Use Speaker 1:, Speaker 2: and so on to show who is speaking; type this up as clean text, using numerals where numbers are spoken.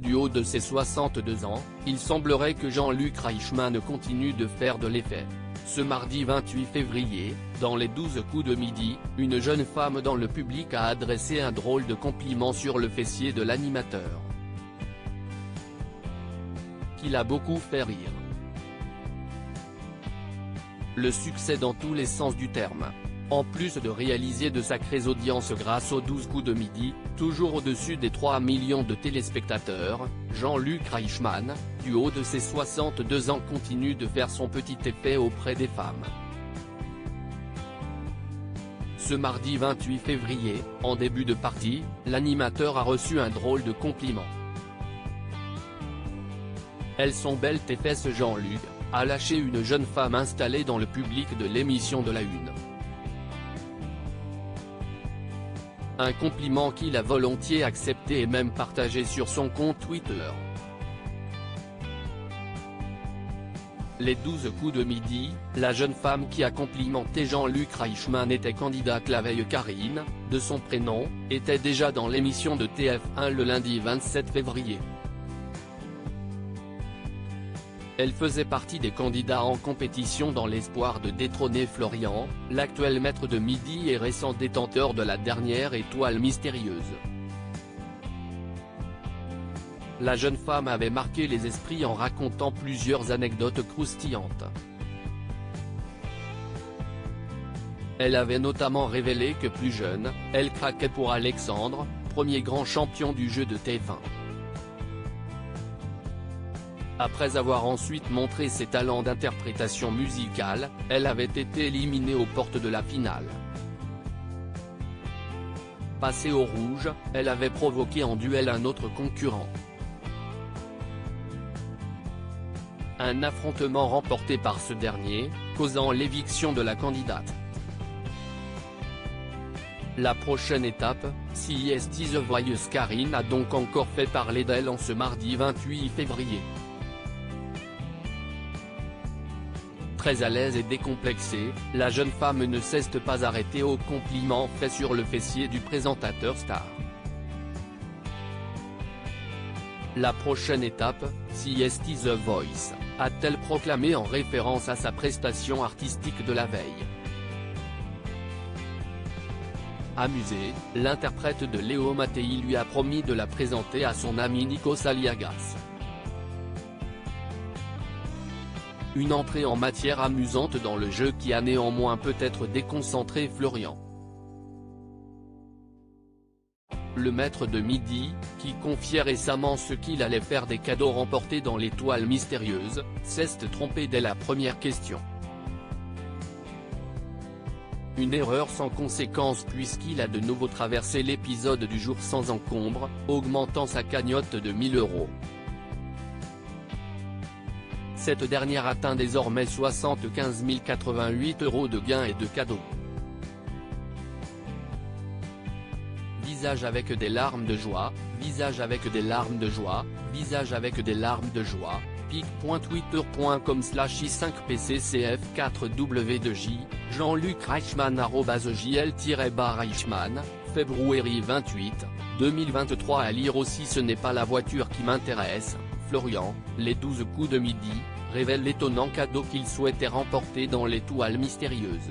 Speaker 1: Du haut de ses 62 ans, il semblerait que Jean-Luc Reichmann continue de faire de l'effet. Ce mardi 28 février, dans les 12 coups de midi, une jeune femme dans le public a adressé un drôle de compliment sur le fessier de l'animateur, qui l'a beaucoup fait rire. Le succès dans tous les sens du terme. En plus de réaliser de sacrées audiences grâce aux 12 coups de midi, toujours au-dessus des 3 millions de téléspectateurs, Jean-Luc Reichmann, du haut de ses 62 ans continue de faire son petit effet auprès des femmes. Ce mardi 28 février, en début de partie, l'animateur a reçu un drôle de compliment. Elles sont belles tes fesses Jean-Luc, a lâché une jeune femme installée dans le public de l'émission de la Une. Un compliment qu'il a volontiers accepté et même partagé sur son compte Twitter. Les 12 coups de midi, la jeune femme qui a complimenté Jean-Luc Reichmann était candidate la veille. Karine, de son prénom, était déjà dans l'émission de TF1 le lundi 27 février. Elle faisait partie des candidats en compétition dans l'espoir de détrôner Florian, l'actuel maître de midi et récent détenteur de la dernière étoile mystérieuse. La jeune femme avait marqué les esprits en racontant plusieurs anecdotes croustillantes. Elle avait notamment révélé que plus jeune, elle craquait pour Alexandre, premier grand champion du jeu de TF1. Après avoir ensuite montré ses talents d'interprétation musicale, elle avait été éliminée aux portes de la finale. Passée au rouge, elle avait provoqué en duel un autre concurrent. Un affrontement remporté par ce dernier, causant l'éviction de la candidate. La prochaine étape, CIS The Voice. Karine a donc encore fait parler d'elle en ce mardi 28 février. Très à l'aise et décomplexée, la jeune femme ne s'est pas arrêtée aux compliments faits sur le fessier du présentateur star. La prochaine étape, CIS The Voice, a-t-elle proclamé en référence à sa prestation artistique de la veille. Amusée, l'interprète de Léo Mattei lui a promis de la présenter à son ami Nikos Aliagas. Une entrée en matière amusante dans le jeu qui a néanmoins peut-être déconcentré Florian. Le maître de midi, qui confiait récemment ce qu'il allait faire des cadeaux remportés dans l'étoile mystérieuse, s'est trompé dès la première question. Une erreur sans conséquence puisqu'il a de nouveau traversé l'épisode du jour sans encombre, augmentant sa cagnotte de 1000 €. Cette dernière atteint désormais 75 088 € de gains et de cadeaux. Visage avec des larmes de joie, visage avec des larmes de joie, visage avec des larmes de joie, pic.twitter.com/i5pccf4w2j, Jean-Luc Reichmann @jl-Reichmann, février 28, 2023. À lire aussi Ce n'est pas la voiture qui m'intéresse, Florian, les 12 coups de midi, révèle l'étonnant cadeau qu'il souhaitait remporter dans l'étoile mystérieuse.